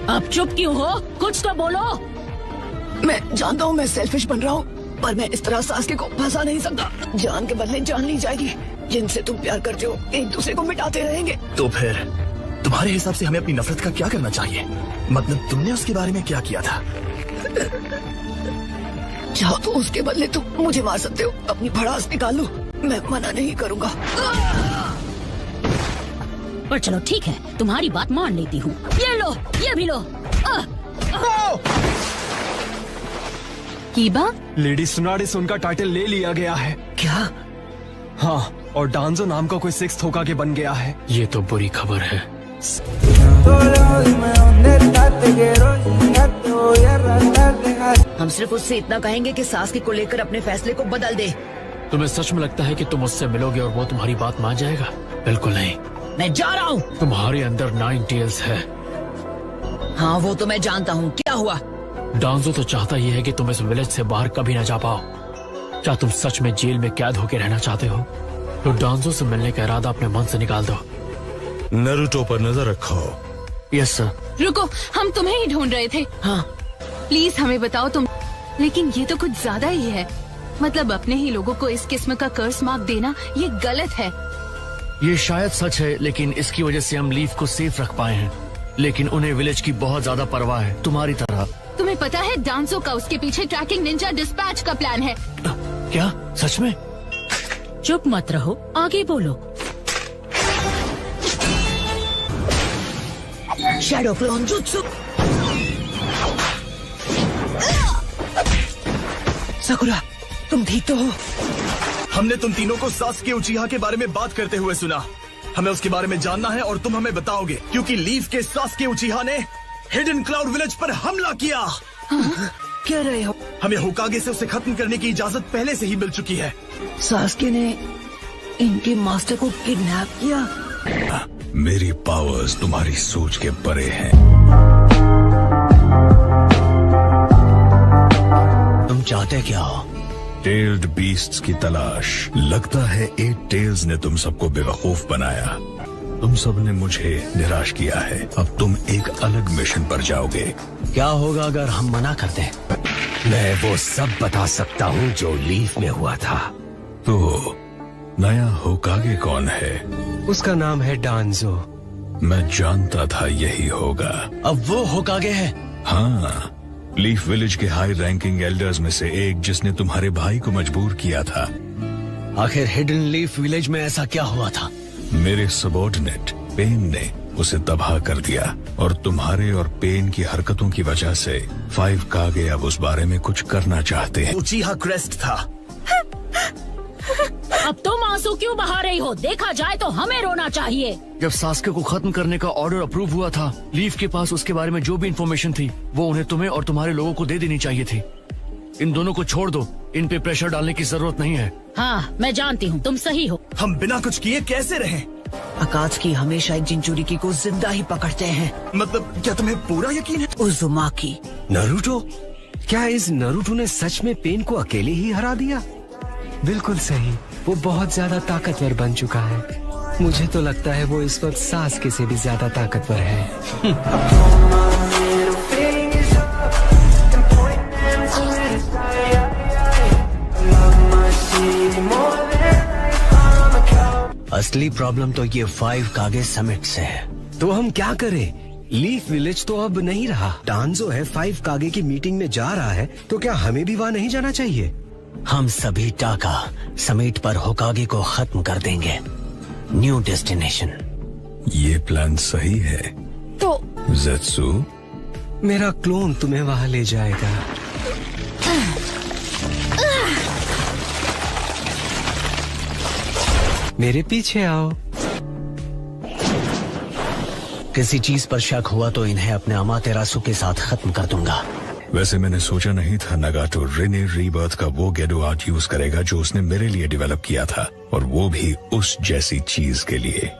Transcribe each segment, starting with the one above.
आप चुप क्यों हो? कुछ तो बोलो। मैं जानता हूँ मैं सेल्फिश बन रहा हूँ, पर मैं इस तरह सासके को फंसा नहीं सकता। जान के बदले जान ली जाएगी। जिनसे तुम प्यार करते हो एक दूसरे को मिटाते रहेंगे। तो फिर तुम्हारे हिसाब से हमें अपनी नफरत का क्या करना चाहिए? मतलब तुमने उसके बारे में क्या किया था? चाहो तो उसके बदले तुम मुझे मार सकते हो। अपनी भड़ास निकाल लो, मैं मना नहीं करूँगा। पर चलो ठीक है, तुम्हारी बात मान लेती हूँ। ये लो, ये भी लो। कीबा, लेडी सुनाडिस उनका टाइटल ले लिया गया है। क्या? हाँ, और डांजो नाम का कोई 6th होकागे बन गया है। ये तो बुरी खबर है। हम सिर्फ उससे इतना कहेंगे कि सासके को लेकर अपने फैसले को बदल दे। तुम्हें सच में लगता है कि तुम उससे मिलोगे और वो तुम्हारी बात मान जाएगा? बिल्कुल नहीं। मैं जा रहा हूँ। तुम्हारे अंदर 9 टेल्स है। हाँ वो तो मैं जानता हूँ। क्या हुआ? डांजो तो चाहता ये है कि तुम इस विलेज से बाहर कभी न जा पाओ। क्या तुम सच में जेल में कैद होकर रहना चाहते हो? तो डांजो से मिलने का इरादा अपने मन से निकाल दो। नारुतो पर नजर रखो। Yes sir. रुको, हम तुम्हें ही ढूंढ रहे थे। हाँ प्लीज हमें बताओ तुम। लेकिन ये तो कुछ ज्यादा ही है। मतलब अपने ही लोगों को इस किस्म का कर्स मार्क देना ये गलत है। ये शायद सच है, लेकिन इसकी वजह से हम लीफ को सेफ रख पाए हैं। लेकिन उन्हें विलेज की बहुत ज्यादा परवाह है, तुम्हारी तरह। तुम्हें पता है डांसो का उसके पीछे ट्रैकिंग निंजा डिस्पैच का प्लान है। क्या? सच में? चुप मत रहो, आगे बोलो। Shadow clone jutsu. साकुरा, तुम ठीक तो हो? हमने तुम तीनों को सासके उचिहा के बारे में बात करते हुए सुना। हमें उसके बारे में जानना है और तुम हमें बताओगे, क्योंकि लीफ के सासके उचिहा ने हिडन क्लाउड विलेज पर हमला किया। कह रहे हो? हमें होकागे से उसे खत्म करने की इजाजत पहले से ही मिल चुकी है। सासके ने इनके मास्टर को किडनैप किया। मेरी पावर्स तुम्हारी सोच के परे हैं। तुम चाहते क्या हो? टेल्ड बीस्ट्स की तलाश। लगता है 8 टेल्स ने तुम सबको बेवकूफ बनाया। तुम सबने मुझे निराश किया है। अब तुम एक अलग मिशन पर जाओगे। क्या होगा अगर हम मना कर दें? मैं वो सब बता सकता हूँ जो लीफ में हुआ था। तो नया होकागे कौन है? उसका नाम है डांजो। मैं जानता था यही होगा। अब वो होकागे है? हाँ, लीफ विलेज के हाई रैंकिंग एल्डर्स में से एक, जिसने तुम्हारे भाई को मजबूर किया था। आखिर हिडन लीफ विलेज में ऐसा क्या हुआ था? मेरे सबॉर्डिनेट पेन ने उसे तबाह कर दिया, और तुम्हारे और पेन की हरकतों की वजह से 5 कागे अब उस बारे में कुछ करना चाहते हैं। उचिहा क्रेस्ट था। अब तुम आंसू क्यों बहा रही हो? देखा जाए तो हमें रोना चाहिए। जब सास्के को खत्म करने का ऑर्डर अप्रूव हुआ था, लीफ के पास उसके बारे में जो भी इन्फॉर्मेशन थी वो उन्हें तुम्हें और तुम्हारे लोगों को दे देनी चाहिए थी। इन दोनों को छोड़ दो, इन पे प्रेशर डालने की जरूरत नहीं है। हाँ मैं जानती हूँ, तुम सही हो। हम बिना कुछ किए कैसे रहें? अकात्सुकी हमेशा एक जिंचुरिकी को जिंदा ही पकड़ते हैं। मतलब क्या तुम्हें पूरा यकीन है? उजुमाकी। नारुतो? क्या इस नारुतो ने सच में पेन को अकेले ही हरा दिया? बिल्कुल सही, वो बहुत ज्यादा ताकतवर बन चुका है। मुझे तो लगता है वो इस वक्त सासके से भी ज्यादा ताकतवर है। असली प्रॉब्लम तो ये 5 कागे समिट से है। तो हम क्या करें? लीफ विलेज तो अब नहीं रहा। डांजो है 5 कागे की मीटिंग में जा रहा है, तो क्या हमें भी वहाँ नहीं जाना चाहिए? हम सभी टाका समेट पर होकागे को खत्म कर देंगे। New destination. ये प्लान सही है तो ज़ेत्सु? मेरा क्लोन तुम्हें वहाँ ले जाएगा। मेरे पीछे आओ। किसी चीज पर शक हुआ तो इन्हें अपने अमातेरासु के साथ खत्म कर दूंगा। वैसे मैंने सोचा नहीं था नगाटो रेने रीबर्थ का वो गेडो आर्ट यूज करेगा जो उसने मेरे लिए डेवलप किया था, और वो भी उस जैसी चीज के लिए।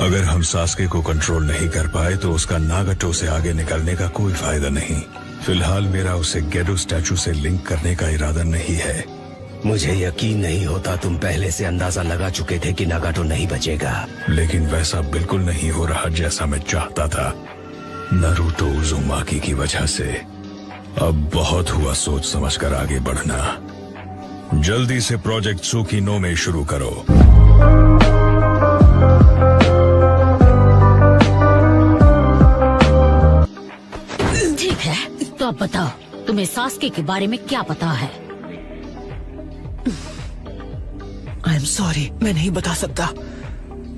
अगर हम सास्के को कंट्रोल नहीं कर पाए तो उसका नागाटो से आगे निकलने का कोई फायदा नहीं। फिलहाल मेरा उसे गेडो स्टैचू से लिंक करने का इरादा नहीं है। मुझे यकीन नहीं होता तुम पहले से अंदाजा लगा चुके थे कि नागाटो नहीं बचेगा। लेकिन वैसा बिल्कुल नहीं हो रहा जैसा मैं चाहता था, नारुतो उज़ुमाकी की वजह से। अब बहुत हुआ सोच समझकर आगे बढ़ना। जल्दी से प्रोजेक्ट त्सुकिनो में शुरू करो। ठीक है, तो अब बताओ तुम्हें सास्के के बारे में क्या पता है? आई एम सॉरी, मैं नहीं बता सकता।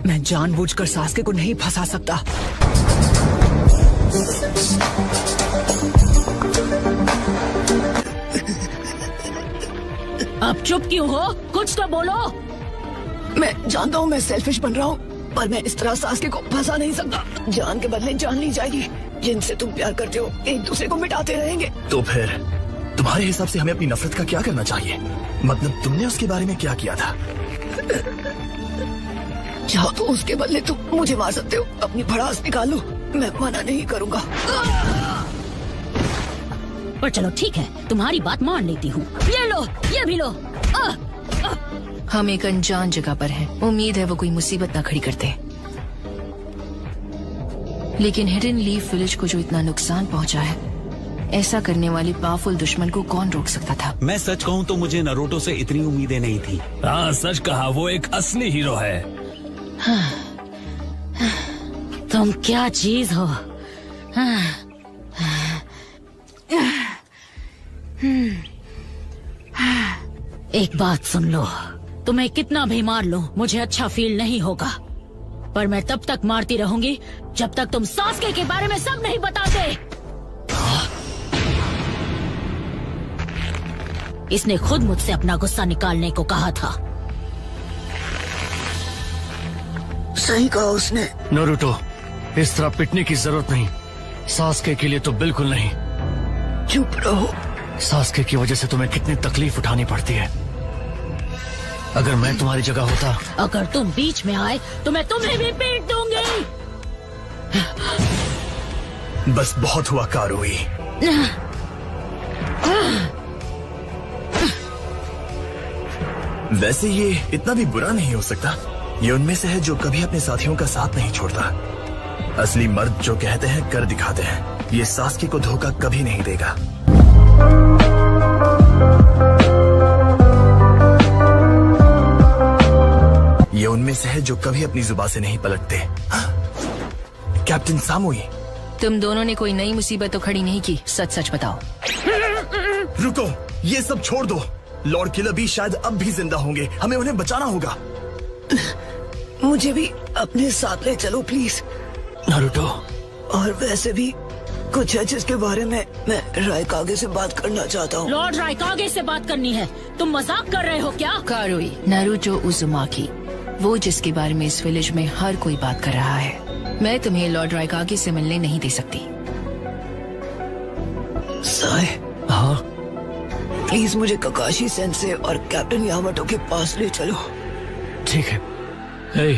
मैं जानबूझकर सास्के को नहीं फंसा सकता। अब चुप क्यों हो? कुछ तो बोलो। मैं जानता हूँ मैं सेल्फिश बन रहा हूँ, पर मैं इस तरह सास्के को फंसा नहीं सकता। जान के बदले जान ली जाएगी। जिनसे तुम प्यार करते हो एक दूसरे को मिटाते रहेंगे। तो फिर तुम्हारे हिसाब से हमें अपनी नफरत का क्या करना चाहिए? मतलब तुमने उसके बारे में क्या किया था? चाहो तो उसके बदले तुम मुझे मार सकते हो। अपनी भड़ास निकालो, मैं मना नहीं करूँगा। पर चलो ठीक है, तुम्हारी बात मान लेती हूँ। ये लो, ये भी लो। हम एक अनजान जगह पर हैं। उम्मीद है वो कोई मुसीबत ना खड़ी करते। लेकिन हिडन लीफ विलेज को जो इतना नुकसान पहुंचा है, ऐसा करने वाले पावरफुल दुश्मन को कौन रोक सकता था? मैं सच कहूँ तो मुझे नारुतो से इतनी उम्मीदें नहीं थी। हाँ सच कहा, वो एक असली हीरो है। तुम क्या चीज हो? एक बात सुन लो, तुम्हें कितना भी मार लो मुझे अच्छा फील नहीं होगा, पर मैं तब तक मारती रहूंगी जब तक तुम सास्के के बारे में सब नहीं बताते। इसने खुद मुझसे अपना गुस्सा निकालने को कहा था। सही कहा उसने। नारुतो, इस तरह पिटने की जरूरत नहीं। सास्के के लिए तो बिल्कुल नहीं। चुप रहो। सास्के की वजह से तुम्हें कितनी तकलीफ उठानी पड़ती है। अगर मैं तुम्हारी जगह होता, अगर तुम बीच में आए तो मैं तुम्हें भी पीट दूंगी। बस बहुत हुआ कारुई। वैसे ये इतना भी बुरा नहीं हो सकता। ये उनमें से है जो कभी अपने साथियों का साथ नहीं छोड़ता। असली मर्द जो कहते हैं कर दिखाते हैं। ये सास्के को धोखा कभी नहीं देगा। ये उनमें से है जो कभी अपनी जुबान से नहीं पलटते। कैप्टन सामुई, तुम दोनों ने कोई नई मुसीबत तो खड़ी नहीं की। सच सच बताओ। रुको, ये सब छोड़ दो। लॉर्ड किलर भी शायद अब भी जिंदा होंगे। हमें उन्हें बचाना होगा। मुझे भी अपने साथ ले चलो प्लीज। नारुतो, और वैसे भी कुछ है जिसके बारे में मैं रायकागे से बात करना चाहता हूँ। लॉर्ड रायकागे से बात करनी है? तुम मजाक कर रहे हो क्या? कारुई, नारुतो उज़ुमाकी, वो जिसके बारे में इस विलेज में हर कोई बात कर रहा है। मैं तुम्हें लॉर्ड रायकागे से मिलने नहीं दे सकती। साय, हाँ प्लीज मुझे ककाशी सेंसे और कैप्टन यामाटो के पास ले चलो। ठीक है। हे,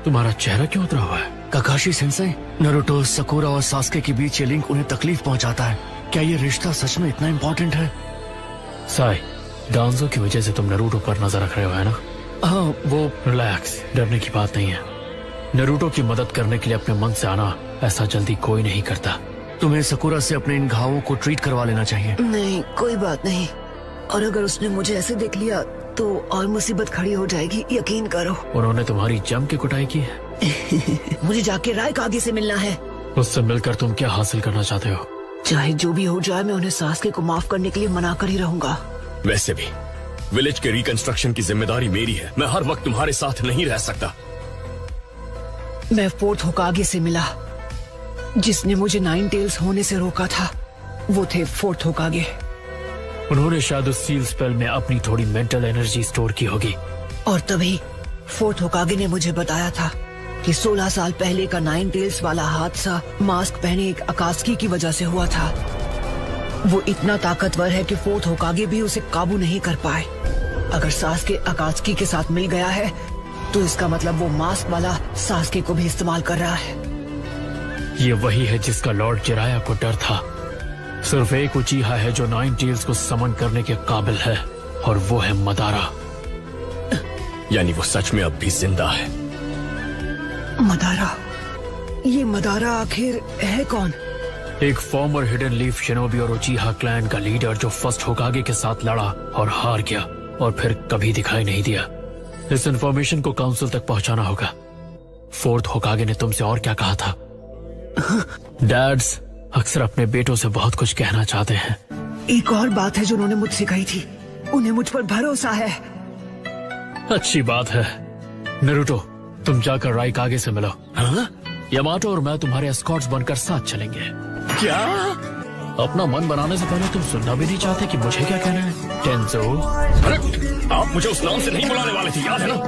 तुम्हारा चेहरा क्यों उतरा हुआ है? ककाशी सेंसेई, नारुतो, सकुरा और सास्के के बीच ये लिंक उन्हें तकलीफ पहुंचाता है। क्या ये रिश्ता सच में इतना इम्पोर्टेंट है? साई, डांजो की वजह से तुम नारुतो पर नजर रख रहे हो, है ना? हाँ, वो रिलैक्स, डरने की बात नहीं है। नारुतो की मदद करने के लिए अपने मन से आना ऐसा जल्दी कोई नहीं करता। तुम्हें सकुरा से अपने इन घावों को ट्रीट करवा लेना चाहिए। नहीं, कोई बात नहीं। और अगर उसने मुझे ऐसे देख लिया तो और मुसीबत खड़ी हो जाएगी, यकीन करो। उन्होंने तुम्हारी जम के कुटाई की है। मुझे जाके रायकागे से मिलना है। उससे मिलकर तुम क्या हासिल करना चाहते हो? चाहे जो भी हो जाए, मैं उन्हें सास्के को माफ करने के लिए मना कर ही रहूंगा। वैसे भी विलेज के रिकंस्ट्रक्शन की जिम्मेदारी मेरी है। मैं हर वक्त तुम्हारे साथ नहीं रह सकता। मैं फोर्थ होकागे से मिला। जिसने मुझे 9 टेल्स होने से रोका था वो थे फोर्थ होकागे। उन्होंने शायद उस सील स्पेल में अपनी थोड़ी मेंटल एनर्जी स्टोर की होगी। और तभी फोर्थ होकागे ने मुझे बताया था कि 16 साल पहले का 9 टेल्स वाला हादसा मास्क पहने एक अकात्सुकी की वजह से हुआ था। वो इतना ताकतवर है कि फोर्थ होकागे भी उसे काबू नहीं कर पाए। अगर सास्के अकात्सुकी के साथ मिल गया है तो इसका मतलब वो मास्क वाला सास्के को भी इस्तेमाल कर रहा है। ये वही है जिसका लॉर्ड जिराया को डर था। सिर्फ एक उचीहा है जो 9 टेल्स को समन करने के काबिल है। और वो है मदारा। यानी वो सच में अब भी जिंदा है। मदारा? ये मदारा आखिर है कौन? एक फॉर्मर हिडन लीफ शिनोबी और उचीहा क्लैन का लीडर जो फर्स्ट होकागे के साथ लड़ा और हार गया और फिर कभी दिखाई नहीं दिया। इस इंफॉर्मेशन को काउंसिल तक पहुंचाना होगा। फोर्थ होकागे ने तुमसे और क्या कहा था? डैड्स अक्सर अपने बेटों से बहुत कुछ कहना चाहते हैं। एक और बात है जो उन्होंने मुझसे कही थी, उन्हें मुझ पर भरोसा है। अच्छी बात है। नरूटो, तुम जाकर राइकागे से मिलो। हाँ? यामाटो और मैं तुम्हारे एस्कॉर्ट्स बनकर साथ चलेंगे। क्या? अपना मन बनाने से पहले तुम सुनना भी नहीं चाहते कि मुझे क्या कहना है? टेंजो, आप मुझे उस नाम से नहीं बुलाने वाले थे, याद है ना?